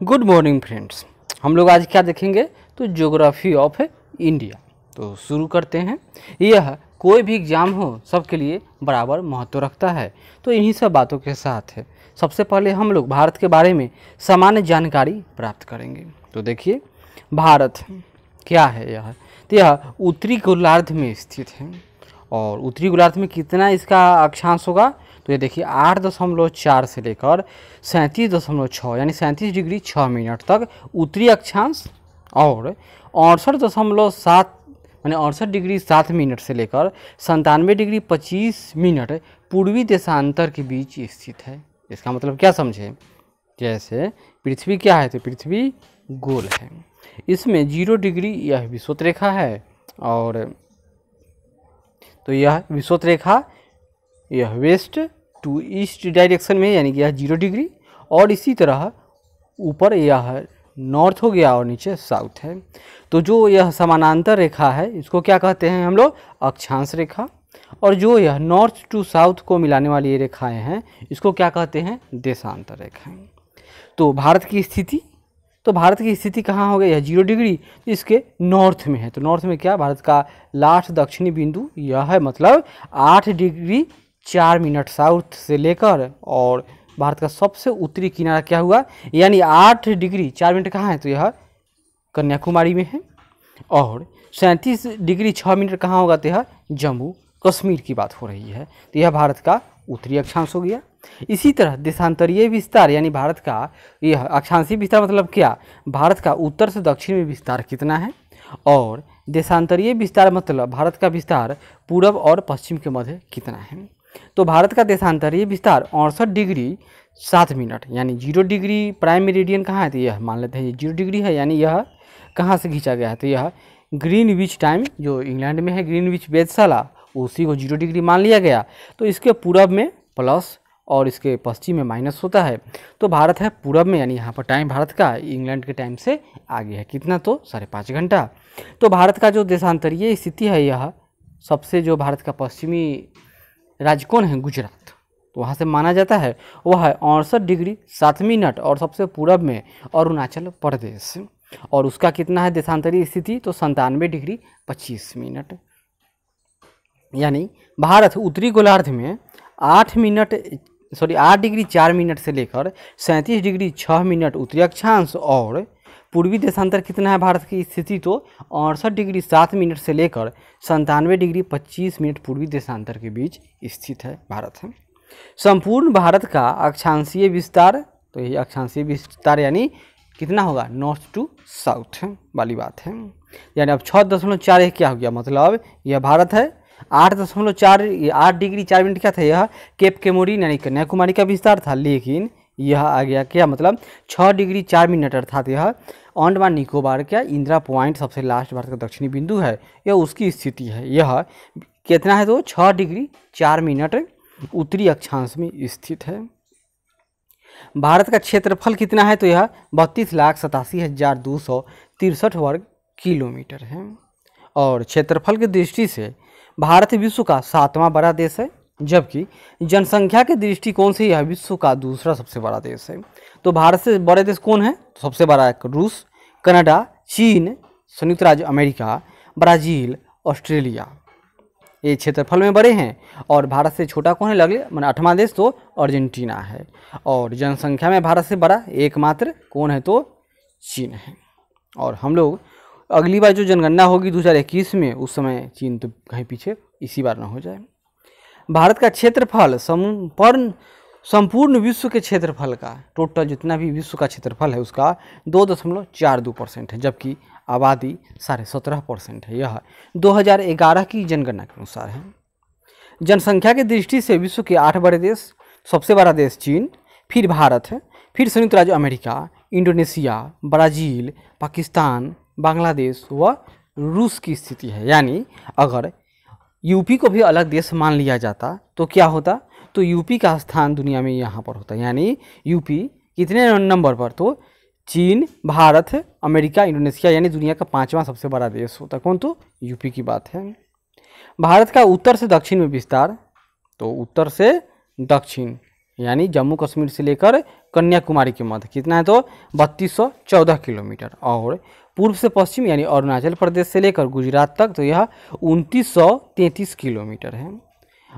Good morning friends. हम लोग आज क्या देखेंगे तो ज्योग्राफी ऑफ इंडिया। तो शुरू करते हैं। यह कोई भी एग्जाम हो सबके लिए बराबर महत्व रखता है। तो इन्हीं सब बातों के साथ है सबसे पहले हम लोग भारत के बारे में सामान्य जानकारी प्राप्त करेंगे। तो देखिए भारत क्या है। यह उत्तरी गोलार्ध में स्थित है। और उत्तरी गोलार्ध में कितना इसका अक्षांश होगा तो ये देखिए 8.4 से लेकर 37.6 यानी 37 डिग्री 6 मिनट तक उत्तरी अक्षांश और 68.7 यानी 68 डिग्री 7 मिनट से लेकर 97 डिग्री 25 मिनट पूर्वी देशांतर के बीच स्थित है। इसका मतलब क्या समझे, जैसे पृथ्वी क्या है तो पृथ्वी गोल है, इसमें 0 डिग्री यह विषुवत रेखा है और तो यह विषुवत रेखा यह वेस्ट टू ईस्ट डायरेक्शन में यानी कि यह 0 डिग्री और इसी तरह ऊपर यह नॉर्थ हो गया और नीचे साउथ है। तो जो यह समानांतर रेखा है इसको क्या कहते हैं हम लोग, अक्षांश रेखा। और जो यह नॉर्थ टू साउथ को मिलाने वाली ये रेखाएं हैं इसको क्या कहते हैं, देशांतर रेखाएं। तो भारत की स्थिति कहाँ हो गई, यह 0 डिग्री इसके नॉर्थ में है। तो नॉर्थ में क्या, भारत का लास्ट दक्षिणी बिंदु यह है, मतलब 8 डिग्री 4 मिनट साउथ से लेकर और भारत का सबसे उत्तरी किनारा क्या हुआ यानी 8 डिग्री 4 मिनट कहाँ है तो यह कन्याकुमारी में है। और 37 डिग्री 6 मिनट कहाँ होगा तो यह जम्मू कश्मीर की बात हो रही है। तो यह भारत का उत्तरी अक्षांश हो गया। इसी तरह देशांतरीय विस्तार यानी भारत का यह अक्षांशीय विस्तार मतलब क्या, भारत का उत्तर से दक्षिण में विस्तार कितना है, और देशांतरीय विस्तार मतलब भारत का विस्तार पूर्व और पश्चिम के मध्य कितना है। तो भारत का देशांतरीय विस्तार 68 डिग्री 7 मिनट यानी 0 डिग्री प्राइम मेरिडियन कहाँ है तो यह मान लेते हैं ये 0 डिग्री है, यानी यह कहाँ से खींचा गया है तो यह ग्रीनविच टाइम जो इंग्लैंड में है, ग्रीनविच वेधशाला, उसी को 0 डिग्री मान लिया गया। तो इसके पूरब में प्लस और इसके पश्चिम में माइनस होता है। तो भारत है पूरब में यानी यहाँ पर टाइम भारत का इंग्लैंड के टाइम से आगे है, कितना तो 5.5 घंटा। तो भारत का जो देशांतरीय स्थिति है यह सबसे जो भारत का पश्चिमी राज्य कौन है, गुजरात, तो वहाँ से माना जाता है वह है 68 डिग्री 7 मिनट और सबसे पूरब में अरुणाचल प्रदेश, और उसका कितना है देशांतरीय स्थिति तो 97 डिग्री 25 मिनट। यानी भारत उत्तरी गोलार्ध में 8 डिग्री 4 मिनट से लेकर 37 डिग्री 6 मिनट उत्तरी अक्षांश और पूर्वी देशांतर कितना है भारत की स्थिति तो 68 डिग्री 7 मिनट से लेकर 97 डिग्री 25 मिनट पूर्वी देशांतर के बीच स्थित है भारत है। संपूर्ण भारत का अक्षांशीय विस्तार, तो यही अक्षांशीय विस्तार यानी कितना होगा, नॉर्थ टू साउथ वाली बात है। यानी अब 6.4 क्या हो गया, मतलब यह भारत है 8 डिग्री 4 मिनट क्या था, यह केप केमोरिन यानी कन्याकुमारी का विस्तार था, लेकिन यह आ गया क्या, मतलब 6 डिग्री 4 मिनट अर्थात यह अंडमान निकोबार क्या इंदिरा पॉइंट सबसे लास्ट भारत का दक्षिणी बिंदु है, यह उसकी स्थिति है। यह कितना है तो 6 डिग्री 4 मिनट उत्तरी अक्षांश में स्थित है। भारत का क्षेत्रफल कितना है तो यह 32,87,263 वर्ग किलोमीटर है। और क्षेत्रफल की दृष्टि से भारत विश्व का 7वां बड़ा देश है, जबकि जनसंख्या के दृष्टिकोण से यह विश्व का दूसरा सबसे बड़ा देश है। तो भारत से बड़े देश कौन है, सबसे बड़ा है रूस, कनाडा, चीन, संयुक्त राज्य अमेरिका, ब्राज़ील, ऑस्ट्रेलिया, ये क्षेत्रफल में बड़े हैं। और भारत से छोटा कौन है, लगे मैंने 8वां देश तो अर्जेंटीना है। और जनसंख्या में भारत से बड़ा एकमात्र कौन है तो चीन है। और हम लोग अगली बार जो जनगणना होगी 2021 में, उस समय चीन तो कहीं पीछे इसी बार ना हो जाए। भारत का क्षेत्रफल संपूर्ण विश्व के क्षेत्रफल का टोटल जितना भी विश्व का क्षेत्रफल है उसका 2.42% है, जबकि आबादी 17.5% है। यह 2011 की जनगणना के अनुसार है। जनसंख्या की दृष्टि से विश्व के 8 बड़े देश, सबसे बड़ा देश चीन, फिर भारत है, फिर संयुक्त राज्य America, Indonesia, Brazil, Pakistan, Bangladesh व रूस की स्थिति है। यानी अगर यूपी को भी अलग देश मान लिया जाता तो क्या होता, तो यूपी का स्थान दुनिया में यहाँ पर होता, यानी यूपी कितने नंबर पर तो चीन, भारत, अमेरिका, इंडोनेशिया, यानी दुनिया का 5वां सबसे बड़ा देश होता कौन तो यूपी की बात है। भारत का उत्तर से दक्षिण में विस्तार, तो उत्तर से दक्षिण यानी जम्मू कश्मीर से लेकर कन्याकुमारी के मध्य कितना है तो 3214 किलोमीटर, और पूर्व से पश्चिम यानी अरुणाचल प्रदेश से लेकर गुजरात तक तो यह 2933 किलोमीटर है।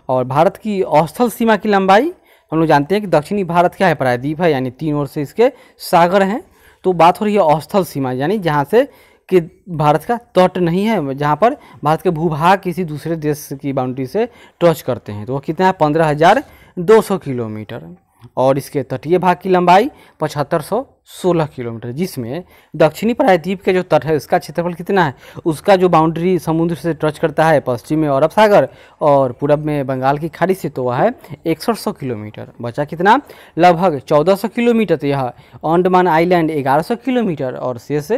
और भारत की औसतल सीमा की लंबाई हम लोग जानते हैं कि दक्षिणी भारत क्या है, प्रायद्वीप है, यानी 3 ओर से इसके सागर हैं। तो बात हो रही है औसतल सीमा, यानी जहाँ से कि भारत का तट नहीं है, जहाँ पर भारत के भूभाग किसी दूसरे देश की बाउंड्री से टच करते हैं, तो वो कितना है 15,200 किलोमीटर। और इसके तटीय भाग की लंबाई 7516 किलोमीटर, जिसमें दक्षिणी प्रायद्वीप के जो तट है उसका क्षेत्रफल कितना है, उसका जो बाउंड्री समुद्र से टच करता है पश्चिम में अरब सागर और पूरब में बंगाल की खाड़ी से, तो वह है 6100 किलोमीटर। बचा कितना लगभग 1400 किलोमीटर, तो यह अंडमान आइलैंड 1100 किलोमीटर और शेष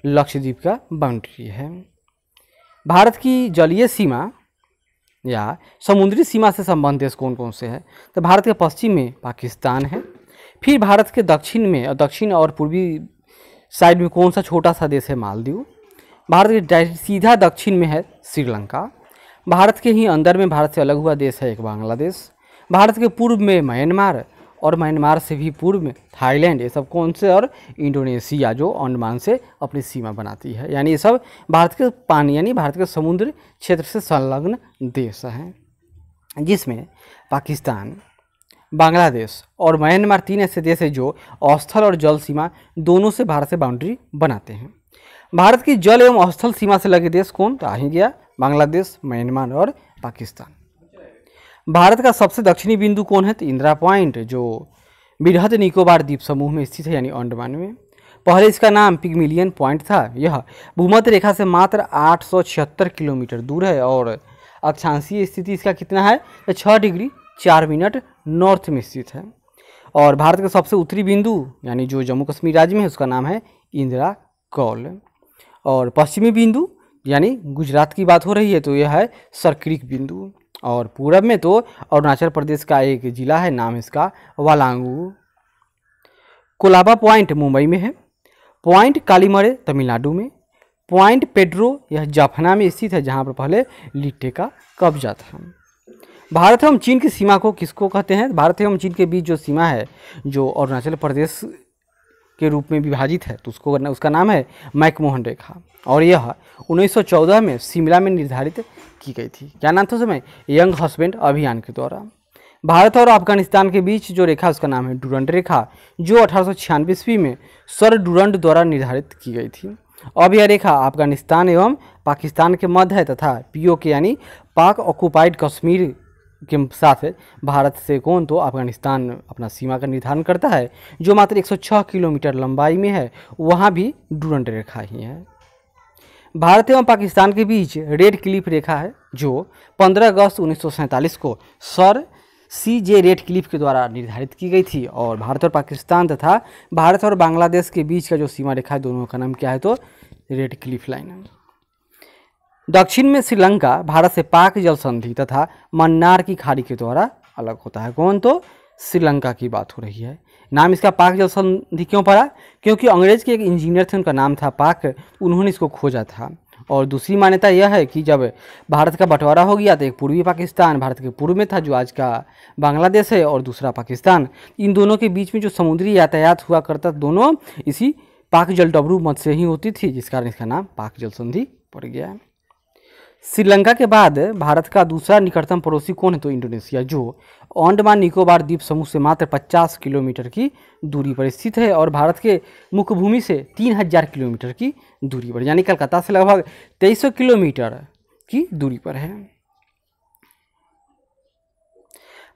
लक्षद्वीप का बाउंड्री है। भारत की जलीय सीमा या समुद्री सीमा से संबंधित देश कौन कौन से हैं, तो भारत के पश्चिम में पाकिस्तान है, फिर भारत के दक्षिण में दक्षिण और पूर्वी साइड में कौन सा छोटा सा देश है, मालदीव। भारत के सीधा दक्षिण में है श्रीलंका। भारत के ही अंदर में भारत से अलग हुआ देश है एक बांग्लादेश। भारत के पूर्व में म्यांमार, और म्यांमार से भी पूर्व में थाईलैंड, ये सब कौन से, और इंडोनेशिया जो अंडमान से अपनी सीमा बनाती है। यानी ये सब भारत के पानी यानी भारत के समुद्र क्षेत्र से संलग्न देश हैं, जिसमें पाकिस्तान, बांग्लादेश और म्यांमार 3 ऐसे देश हैं जो औस्थल और जल सीमा दोनों से भारत से बाउंड्री बनाते हैं। भारत की जल एवं औस्थल सीमा से लगे देश कौन, तो आ ही गया बांग्लादेश, म्यांमार और पाकिस्तान। भारत का सबसे दक्षिणी बिंदु कौन है, तो इंदिरा पॉइंट जो बृहद निकोबार द्वीप समूह में स्थित है, यानी अंडमान में। पहले इसका नाम पिग्मिलियन पॉइंट था। यह भूमध्य रेखा से मात्र 876 किलोमीटर दूर है और अक्षांशीय स्थिति इसका कितना है, तो 6 डिग्री 4 मिनट नॉर्थ में स्थित है। और भारत का सबसे उत्तरी बिंदु यानी जो जम्मू कश्मीर राज्य में है उसका नाम है इंदिरा कौल। और पश्चिमी बिंदु यानी गुजरात की बात हो रही है तो यह है सरक्रिक बिंदु। और पूरब में तो अरुणाचल प्रदेश का एक जिला है, नाम इसका वालांगू। कोलाबा पॉइंट मुंबई में है। पॉइंट कालीमरे तमिलनाडु में। पॉइंट पेड्रो यह जाफना में स्थित है, जहाँ पर पहले लिट्टे का कब्जा था। भारत एवं चीन की सीमा को किसको कहते हैं, भारत एवं चीन के बीच जो सीमा है जो अरुणाचल प्रदेश के रूप में विभाजित है तो उसका नाम है मैकमोहन रेखा। और यह 1914 में शिमला में निर्धारित की गई थी। क्या नाम था उस समय, यंग हस्बैंड अभियान के द्वारा। भारत और अफगानिस्तान के बीच जो रेखा उसका नाम है डुरंड रेखा, जो 1896 ईस्वी में सर डुरंड द्वारा निर्धारित की गई थी। अब यह रेखा अफगानिस्तान एवं पाकिस्तान के मध्य है तथा पीओके यानी पाक ऑक्युपाइड कश्मीर के साथ भारत से कौन तो अफगानिस्तान अपना सीमा का निर्धारण करता है, जो मात्र 106 किलोमीटर लंबाई में है। वहाँ भी डुरंड रेखा ही है। भारत एवं पाकिस्तान के बीच रेड क्लिफ रेखा है जो 15 अगस्त 1947 को सर CJ रेड क्लिफ के द्वारा निर्धारित की गई थी। और भारत और पाकिस्तान तथा भारत और बांग्लादेश के बीच का जो सीमा रेखा है दोनों का नाम क्या है तो रेड क्लिफ लाइन है। दक्षिण में श्रीलंका भारत से पाक जल संधि तथा मन्नार की खाड़ी के द्वारा अलग होता है। कौन तो श्रीलंका की बात हो रही है। नाम इसका पाक जल संधि क्यों पड़ा, क्योंकि अंग्रेज के एक इंजीनियर थे उनका नाम था पाक, उन्होंने इसको खोजा था। और दूसरी मान्यता यह है कि जब भारत का बंटवारा हो गया तो एक पूर्वी पाकिस्तान भारत के पूर्व में था जो आज का बांग्लादेश है, और दूसरा पाकिस्तान, इन दोनों के बीच में जो समुद्री यातायात हुआ करता दोनों इसी पाक जल डबरू मध्य से ही होती थी, जिस कारण इसका नाम पाक जल संधि पड़ गया। श्रीलंका के बाद भारत का दूसरा निकटतम पड़ोसी कौन है तो इंडोनेशिया, जो अंडमान निकोबार द्वीप समूह से मात्र 50 किलोमीटर की दूरी पर स्थित है और भारत के मुख्य भूमि से 3000 किलोमीटर की दूरी पर यानी कलकत्ता से लगभग 2300 किलोमीटर की दूरी पर है।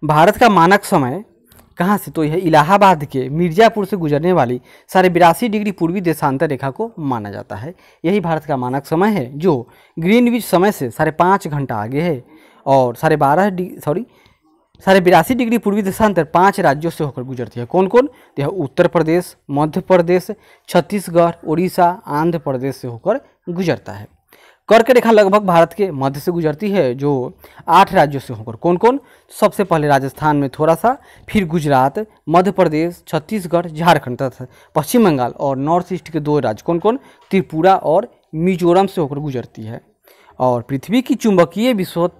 भारत का मानक समय कहाँ से तो यह इलाहाबाद के मिर्ज़ापुर से गुजरने वाली 82.5 डिग्री पूर्वी देशांतर रेखा को माना जाता है। यही भारत का मानक समय है जो ग्रीनविच समय से 5.5 घंटा आगे है। और 82.5 डिग्री पूर्वी देशांतर 5 राज्यों से होकर गुजरती है। कौन कौन, तो यह उत्तर प्रदेश, मध्य प्रदेश, छत्तीसगढ़, उड़ीसा, आंध्र प्रदेश से होकर गुजरता है। कर्क रेखा लगभग भारत के मध्य से गुजरती है जो 8 राज्यों से होकर। कौन कौन, सबसे पहले राजस्थान में थोड़ा सा, फिर गुजरात, मध्य प्रदेश, छत्तीसगढ़, झारखंड तथा पश्चिम बंगाल और नॉर्थ ईस्ट के 2 राज्य कौन कौन, त्रिपुरा और मिजोरम से होकर गुजरती है। और पृथ्वी की चुंबकीय विषुवत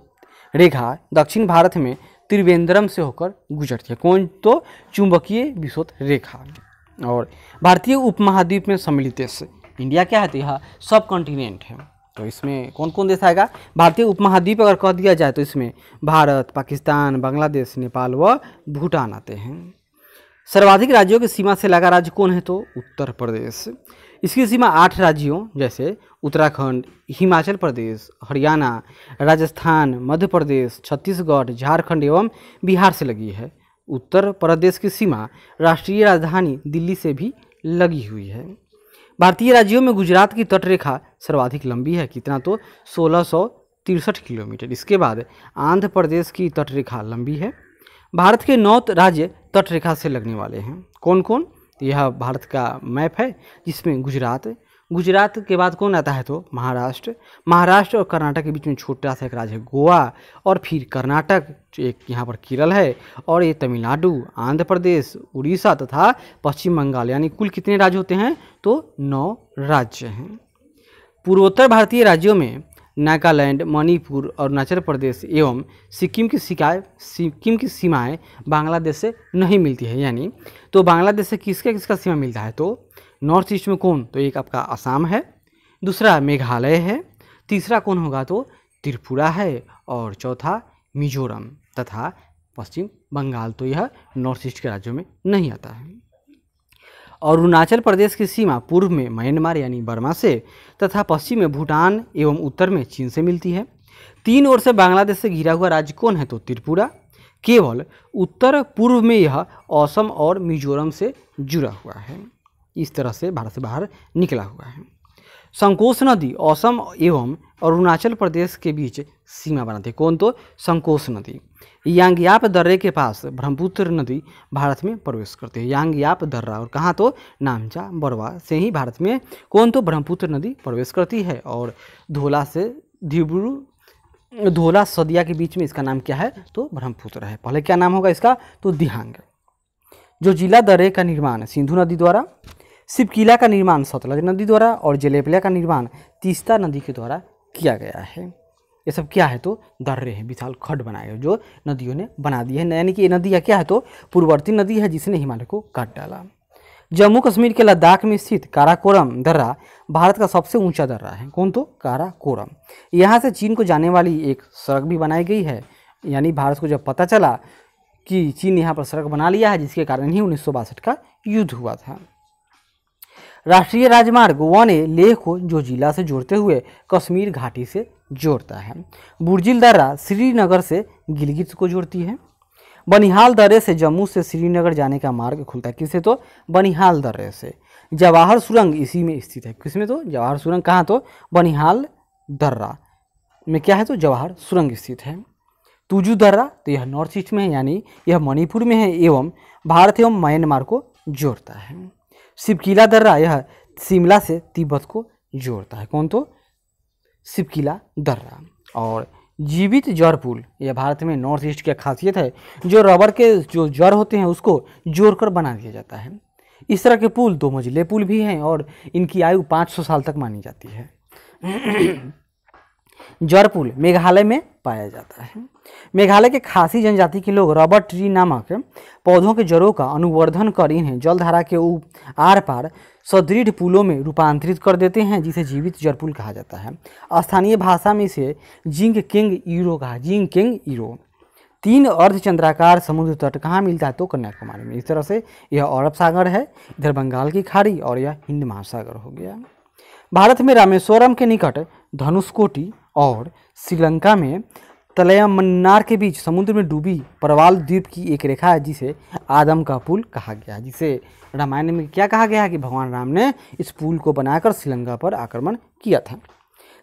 रेखा दक्षिण भारत में त्रिवेंद्रम से होकर गुजरती है। कौन? तो चुंबकीय विषुवत रेखा। और भारतीय उपमहाद्वीप में सम्मिलित देश इंडिया क्या है? तो यह सब कॉन्टिनेंट है। तो इसमें कौन कौन देश आएगा? भारतीय उपमहाद्वीप अगर कह दिया जाए तो इसमें भारत, पाकिस्तान, बांग्लादेश, नेपाल व भूटान आते हैं। सर्वाधिक राज्यों की सीमा से लगा राज्य कौन है? तो उत्तर प्रदेश। इसकी सीमा 8 राज्यों जैसे उत्तराखंड, हिमाचल प्रदेश, हरियाणा, राजस्थान, मध्य प्रदेश, छत्तीसगढ़, झारखंड एवं बिहार से लगी है। उत्तर प्रदेश की सीमा राष्ट्रीय राजधानी दिल्ली से भी लगी हुई है। भारतीय राज्यों में गुजरात की तटरेखा सर्वाधिक लंबी है। कितना? तो 1663 किलोमीटर। इसके बाद आंध्र प्रदेश की तटरेखा लंबी है। भारत के 9 राज्य तटरेखा से लगने वाले हैं। कौन कौन? यह भारत का मैप है जिसमें गुजरात के बाद कौन आता है? तो महाराष्ट्र और कर्नाटक के बीच में छोटा सा एक राज्य है गोवा, और फिर कर्नाटक, एक यहाँ पर केरल है, और ये तमिलनाडु, आंध्र प्रदेश, उड़ीसा तथा पश्चिम बंगाल। यानी कुल कितने राज्य होते हैं? तो 9 राज्य हैं। पूर्वोत्तर भारतीय राज्यों में नागालैंड, मणिपुर, अरुणाचल प्रदेश एवं सिक्किम की सीमाएं बांग्लादेश से नहीं मिलती है। यानी तो बांग्लादेश से किसका सीमा मिलता है? तो नॉर्थ ईस्ट में कौन? तो एक आपका असम है, दूसरा मेघालय है, तीसरा कौन होगा? तो त्रिपुरा है, और चौथा मिजोरम तथा पश्चिम बंगाल। तो यह नॉर्थ ईस्ट के राज्यों में नहीं आता है। और अरुणाचल प्रदेश की सीमा पूर्व में म्यांमार यानी बर्मा से तथा पश्चिम में भूटान एवं उत्तर में चीन से मिलती है। 3 ओर से बांग्लादेश से घिरा हुआ राज्य कौन है? तो त्रिपुरा। केवल उत्तर पूर्व में यह असम और मिजोरम से जुड़ा हुआ है। इस तरह से भारत से बाहर निकला हुआ है। संकोश नदी असम एवं अरुणाचल प्रदेश के बीच सीमा बनाती है। कौन? तो संकोश नदी। यांगयाप दर्रे के पास ब्रह्मपुत्र नदी भारत में प्रवेश करती है। यांगयाप दर्रा, और कहाँ? तो नामचा बरवा से ही भारत में कौन? तो ब्रह्मपुत्र नदी प्रवेश करती है। और धोला से धिब्रू, धोला सदिया के बीच में इसका नाम क्या है? तो ब्रह्मपुत्र है। पहले क्या नाम होगा इसका? तो दिहांग। जो जिला दर्रे का निर्माण सिंधु नदी द्वारा, सिपकिला का निर्माण सतलज नदी द्वारा, और जलेपलिया का निर्माण तीस्ता नदी के द्वारा किया गया है। ये सब क्या है? तो दर्रे हैं, विशाल खड्ड बनाए गए जो नदियों ने बना दिए हैं। यानी कि ये नदी क्या है? तो पूर्ववर्ती नदी है जिसने हिमालय को काट डाला। जम्मू कश्मीर के लद्दाख में स्थित काराकोरम दर्रा भारत का सबसे ऊंचा दर्रा है। कौन? तो काराकोरम। यहाँ से चीन को जाने वाली एक सड़क भी बनाई गई है। यानी भारत को जब पता चला कि चीन यहाँ पर सड़क बना लिया है, जिसके कारण ही 1962 का युद्ध हुआ था। राष्ट्रीय राजमार्ग 1 लेह को जोजिला से जोड़ते हुए कश्मीर घाटी से जोड़ता है। बुर्जिल दर्रा श्रीनगर से गिलगित को जोड़ती है। बनिहाल दर्रे से जम्मू से श्रीनगर जाने का मार्ग खुलता है। किससे? तो बनिहाल दर्रे से। जवाहर सुरंग इसी में स्थित है। किसमें? तो जवाहर सुरंग। कहाँ? तो बनिहाल दर्रा में क्या है? तो जवाहर सुरंग स्थित है। तुजू दर्रा, तो यह नॉर्थ ईस्ट में है, यानी यह मणिपुर में है एवं भारत एवं म्यांमार को जोड़ता है। सिपकिला दर्रा, यह शिमला से तिब्बत को जोड़ता है। कौन? तो सिपकिला दर्रा। और जीवित जड़ पुल, यह भारत में नॉर्थ ईस्ट की खासियत है। जो रबर के जो जड़ होते हैं उसको जोड़कर बना दिया जाता है। इस तरह के पुल 2 मंजिले पुल भी हैं और इनकी आयु 500 साल तक मानी जाती है। जड़ पुल मेघालय में पाया जाता है। मेघालय के खासी जनजाति के लोग रबर ट्री नामक पौधों के जड़ों का अनुवर्धन कर इन्हें जलधारा के आर पार सुदृढ़ पुलों में रूपांतरित कर देते हैं, जिसे जीवित जड़ पुल कहा जाता है। स्थानीय भाषा में इसे जिंग किंग ईरो कहा। जिंग किंग ईरो। 3 अर्धचंद्राकार समुद्र तट कहाँ मिलता है? तो कन्याकुमारी में। इस तरह से यह अरब सागर है, इधर बंगाल की खाड़ी, और यह हिंद महासागर हो गया। भारत में रामेश्वरम के निकट धनुषकोटी और श्रीलंका में तलयमन्नार के बीच समुद्र में डूबी परवाल द्वीप की एक रेखा है, जिसे आदम का पुल कहा गया है। जिसे रामायण में क्या कहा गया है कि भगवान राम ने इस पुल को बनाकर श्रीलंका पर आक्रमण किया था।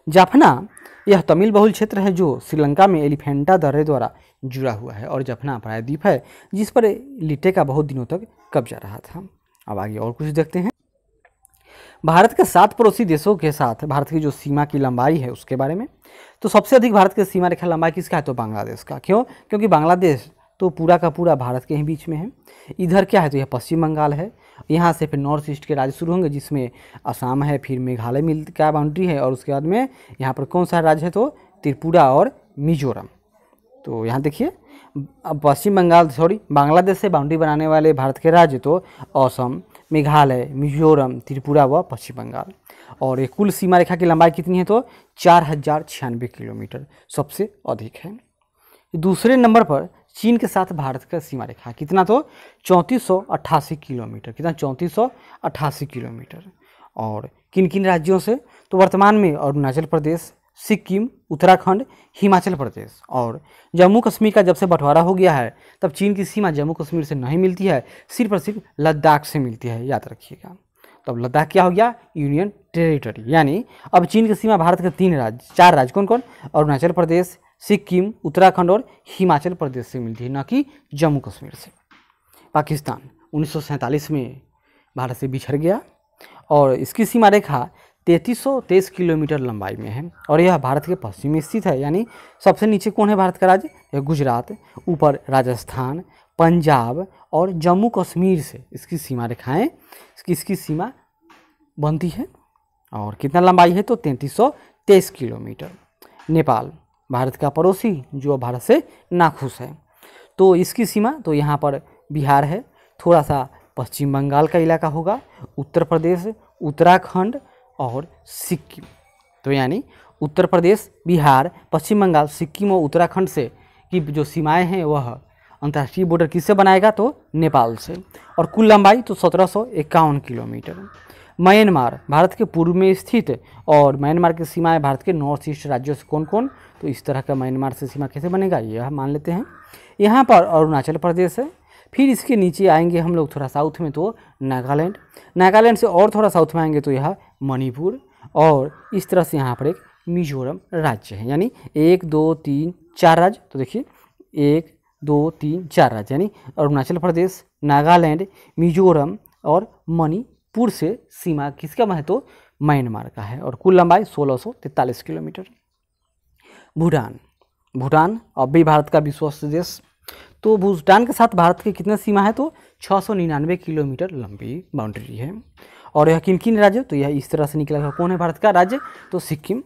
जाफना, यह तमिल बहुल क्षेत्र है जो श्रीलंका में एलिफेंटा दर्रे द्वारा जुड़ा हुआ है, और जाफना प्रायद्वीप है जिस पर लिटे का बहुत दिनों तक कब्जा रहा था। अब आगे और कुछ देखते हैं। भारत के 7 पड़ोसी देशों के साथ भारत की जो सीमा की लंबाई है उसके बारे में। तो सबसे अधिक भारत की सीमा रेखा लंबाई किसका है? तो बांग्लादेश का। क्यों? क्योंकि बांग्लादेश तो पूरा का पूरा भारत के ही बीच में है। इधर क्या है? तो यह पश्चिम बंगाल है। यहाँ से फिर नॉर्थ ईस्ट के राज्य शुरू होंगे, जिसमें असम है, फिर मेघालय मिल का बाउंड्री है, और उसके बाद में यहाँ पर कौन सा राज्य है? तो त्रिपुरा और मिजोरम। तो यहाँ देखिए पश्चिम बंगाल बांग्लादेश से बाउंड्री बनाने वाले भारत के राज्य तो असम, मेघालय, मिजोरम, त्रिपुरा व पश्चिम बंगाल। और ये कुल सीमा रेखा की लंबाई कितनी है तो 4096 किलोमीटर सबसे अधिक है। दूसरे नंबर पर चीन के साथ भारत का सीमा रेखा कितना तो 3488 किलोमीटर। कितना 3488 किलोमीटर। और किन किन राज्यों से तो वर्तमान में अरुणाचल प्रदेश, सिक्किम, उत्तराखंड, हिमाचल प्रदेश और जम्मू कश्मीर का जब से बंटवारा हो गया है तब चीन की सीमा जम्मू कश्मीर से नहीं मिलती है, सिर्फ और सिर्फ लद्दाख से मिलती है, याद रखिएगा। तब लद्दाख क्या हो गया यूनियन टेरिटरी। यानी अब चीन की सीमा भारत के 4 राज्य कौन कौन अरुणाचल प्रदेश, सिक्किम, उत्तराखंड और हिमाचल प्रदेश से मिलती है, न कि जम्मू कश्मीर से। पाकिस्तान 1947 में भारत से बिछड़ गया और इसकी सीमा रेखा 3323 किलोमीटर लंबाई में है और यह भारत के पश्चिम में स्थित है। यानी सबसे नीचे कौन है भारत का राज्य, यह गुजरात, ऊपर राजस्थान, पंजाब और जम्मू कश्मीर से इसकी सीमा रेखाएं इसकी सीमा बनती है। और कितना लंबाई है तो 3323 किलोमीटर। नेपाल भारत का पड़ोसी जो भारत से नाखुश है, तो इसकी सीमा तो यहाँ पर बिहार है, थोड़ा सा पश्चिम बंगाल का इलाका होगा, उत्तर प्रदेश, उत्तराखंड और सिक्किम। तो यानी उत्तर प्रदेश, बिहार, पश्चिम बंगाल, सिक्किम और उत्तराखंड से की जो सीमाएं हैं वह अंतर्राष्ट्रीय बॉर्डर किससे बनाएगा तो नेपाल से। और कुल लंबाई तो 1751 किलोमीटर। म्यांमार भारत के पूर्व में स्थित और म्यांमार की सीमाएं भारत के नॉर्थ ईस्ट राज्यों से कौन कौन, तो इस तरह का म्यांमार से सीमा कैसे बनेगा यह मान लेते हैं। यहाँ पर अरुणाचल प्रदेश है, फिर इसके नीचे आएंगे हम लोग थोड़ा साउथ में तो नागालैंड, नागालैंड से और थोड़ा साउथ में आएंगे तो यह मणिपुर और इस तरह से यहाँ पर एक मिजोरम राज्य है। यानी 1 2 3 4 राज्य, तो देखिए 1 2 3 4 राज्य, यानी अरुणाचल प्रदेश, नागालैंड, मिजोरम और मणिपुर से सीमा किसका है तो म्यांमार का है और कुल लंबाई 1643 किलोमीटर। भूटान, भूटान अब भी भारत का विश्वस्त देश, तो भूटान के साथ भारत की कितना सीमा है तो 699 किलोमीटर लंबी बाउंड्री है। और यह किन किन राज्य, तो यह इस तरह से निकला है, कौन है भारत का राज्य तो सिक्किम,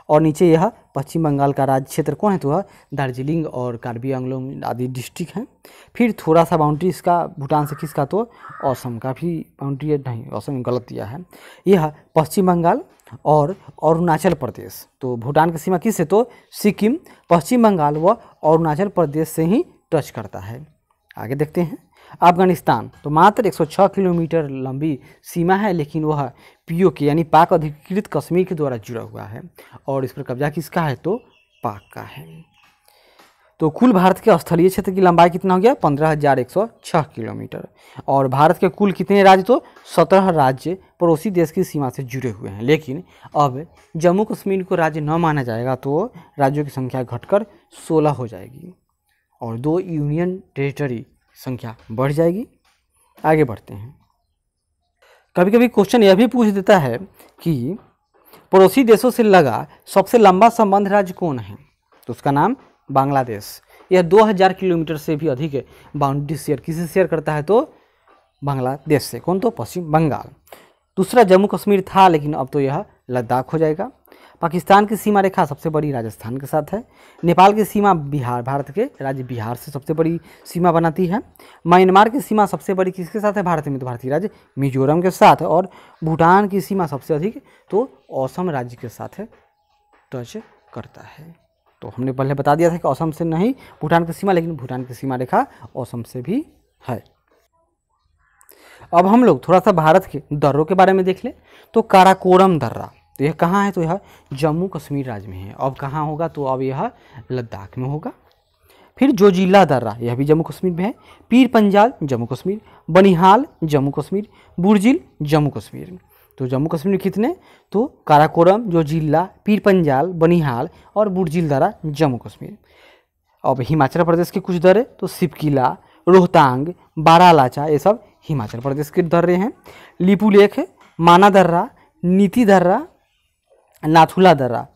और नीचे यह पश्चिम बंगाल का राज्य क्षेत्र कौन है तो वह दार्जिलिंग और कार्बी आंगलोंग आदि डिस्ट्रिक्ट हैं। फिर थोड़ा सा बाउंड्री इसका भूटान से किसका तो असम का भी बाउंड्री है, नहीं असम गलत दिया है, यह पश्चिम बंगाल और अरुणाचल प्रदेश। तो भूटान की सीमा किस है तो सिक्किम, पश्चिम बंगाल व अरुणाचल प्रदेश से ही टच करता है। आगे देखते हैं अफगानिस्तान, तो मात्र 106 किलोमीटर लंबी सीमा है, लेकिन वह पीओके यानी पाक अधिकृत कश्मीर के द्वारा जुड़ा हुआ है और इस पर कब्जा किसका है तो पाक का है। तो कुल भारत के स्थलीय क्षेत्र की लंबाई कितना हो गया 15,106 किलोमीटर। और भारत के कुल कितने राज्य तो 17 राज्य पड़ोसी देश की सीमा से जुड़े हुए हैं, लेकिन अब जम्मू कश्मीर को राज्य न माना जाएगा तो राज्यों की संख्या घटकर 16 हो जाएगी और 2 यूनियन टेरिटरी संख्या बढ़ जाएगी। आगे बढ़ते हैं। कभी कभी क्वेश्चन यह भी पूछ देता है कि पड़ोसी देशों से लगा सबसे लंबा संबंध राज्य कौन है, तो उसका नाम बांग्लादेश। यह 2000 किलोमीटर से भी अधिक बाउंड्री शेयर किससे शेयर करता है तो बांग्लादेश से, कौन तो पश्चिम बंगाल। दूसरा जम्मू कश्मीर था, लेकिन अब तो यह लद्दाख हो जाएगा। पाकिस्तान की सीमा रेखा सबसे बड़ी राजस्थान के साथ है। नेपाल की सीमा बिहार, भारत के राज्य बिहार से सबसे बड़ी सीमा बनाती है। म्यांमार की सीमा सबसे बड़ी किसके साथ है भारत में तो भारतीय राज्य मिजोरम के साथ। और भूटान की सीमा सबसे अधिक तो असम राज्य के साथ टच करता है। तो हमने पहले बता दिया था कि असम से नहीं भूटान की सीमा, लेकिन भूटान की सीमा रेखा असम से भी है। अब हम लोग थोड़ा सा भारत के दर्रों के बारे में देख लें। तो काराकोरम दर्रा, तो यह कहाँ है तो यह जम्मू कश्मीर राज्य में है। अब कहाँ होगा तो अब यह लद्दाख में होगा। फिर जोजिला दर्रा, यह भी जम्मू कश्मीर में है। पीर पंजाल जम्मू कश्मीर, बनिहाल जम्मू कश्मीर, बुर्जिल जम्मू कश्मीर। तो जम्मू कश्मीर में कितने तो काराकोरम, जोजिला, पीर पंजाल, बनिहाल और बुर्जिल दर्रा जम्मू कश्मीर। अब हिमाचल प्रदेश के कुछ दर्रे तो सिपकिला, रोहतांग, बारालाचा, ये सब हिमाचल प्रदेश के दर्रे हैं। लिपुलेख, माना दर्रा, नीति दर्रा, नाथुला दर्रा,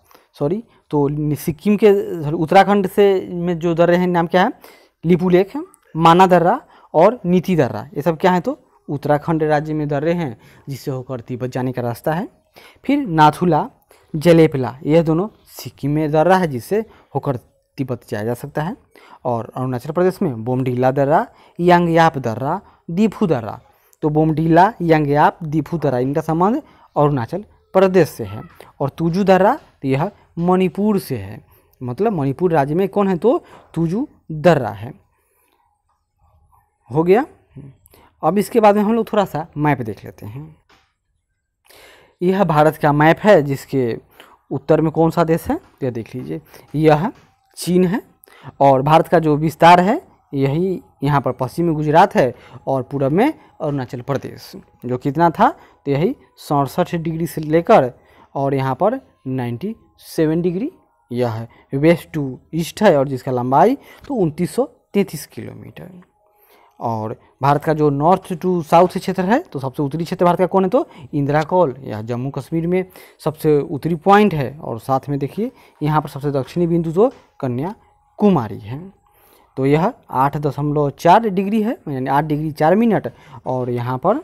तो सिक्किम के उत्तराखंड से में जो दर्रे हैं नाम क्या है लिपुलेख, माना दर्रा और नीति दर्रा, ये सब क्या है तो उत्तराखंड राज्य में दर्रे हैं जिससे होकर तिब्बत जाने का रास्ता है। फिर नाथुला, जलेपला, यह दोनों सिक्किम में दर्रा है जिससे होकर तिब्बत जाया जा सकता है। और अरुणाचल प्रदेश में बोमडीला दर्रा, यांगयाप दर्रा, दीफू दर्रा। तो बोमडीला, यांगयाप, दीफू दर्रा इनका संबंध अरुणाचल प्रदेश से है। और तुजू दर्रा तो यह मणिपुर से है, मतलब मणिपुर राज्य में कौन है तो तुजू दर्रा है। हो गया। अब इसके बाद में हम लोग थोड़ा सा मैप देख लेते हैं। यह भारत का मैप है जिसके उत्तर में कौन सा देश है तो यह देख लीजिए, यह चीन है। और भारत का जो विस्तार है यही यहाँ पर पश्चिम में गुजरात है और पूरब में अरुणाचल प्रदेश, जो कितना था तो यही 67 डिग्री से लेकर और यहाँ पर 97 डिग्री यह वेस्ट टू ईस्ट है और जिसका लंबाई तो 2933 किलोमीटर। और भारत का जो नॉर्थ टू साउथ क्षेत्र है तो सबसे उत्तरी क्षेत्र भारत का कौन है तो इंदिरा कौल, यह जम्मू कश्मीर में सबसे उत्तरी पॉइंट है। और साथ में देखिए यहाँ पर सबसे दक्षिणी बिंदु तो कन्याकुमारी है। तो यह 8.4 डिग्री है, यानी 8 डिग्री 4 मिनट। और यहाँ पर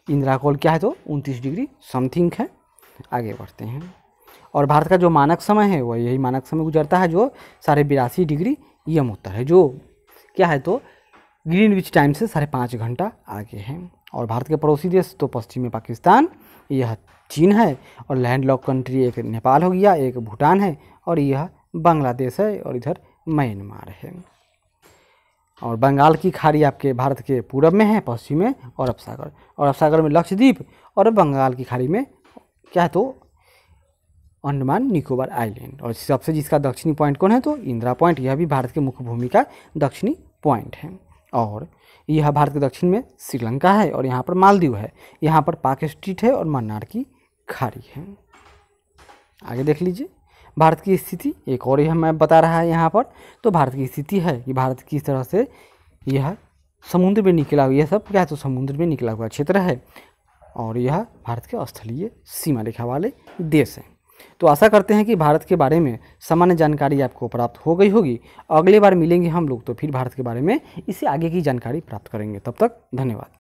इंदिरा कौल क्या है तो 29 डिग्री समथिंग है। आगे बढ़ते हैं। और भारत का जो मानक समय है वह यही मानक समय गुजरता है जो 82.5 डिग्री यम उत्तर है, जो क्या है तो ग्रीनविच टाइम से 5.5 घंटा आगे है। और भारत के पड़ोसी देश तो पश्चिम में पाकिस्तान, यह चीन है। और लैंडलॉक कंट्री एक नेपाल हो गया, एक भूटान है और यह बांग्लादेश है और इधर म्यांमार है। और बंगाल की खाड़ी आपके भारत के पूरब में है, पश्चिम में अरब सागर, और अरब सागर में लक्षद्वीप और बंगाल की खाड़ी में क्या है तो अंडमान निकोबार आइलैंड। और सबसे जिसका दक्षिणी पॉइंट कौन है तो इंदिरा पॉइंट, यह भी भारत के मुख्य भूमि का दक्षिणी पॉइंट है। और यह भारत के दक्षिण में श्रीलंका है और यहाँ पर मालदीव है, यहाँ पर पाक स्ट्रीट है और मन्नार की खाड़ी है। आगे देख लीजिए भारत की स्थिति, एक और यह मैप बता रहा है यहाँ पर। तो भारत की स्थिति है कि भारत किस तरह से यह समुद्र में निकला हुआ, यह सब क्या है तो समुद्र में निकला हुआ क्षेत्र है और यह भारत के स्थलीय सीमा रेखा वाले देश हैं। तो आशा करते हैं कि भारत के बारे में सामान्य जानकारी आपको प्राप्त हो गई होगी। अगली बार मिलेंगे हम लोग तो फिर भारत के बारे में इससे आगे की जानकारी प्राप्त करेंगे। तब तक धन्यवाद।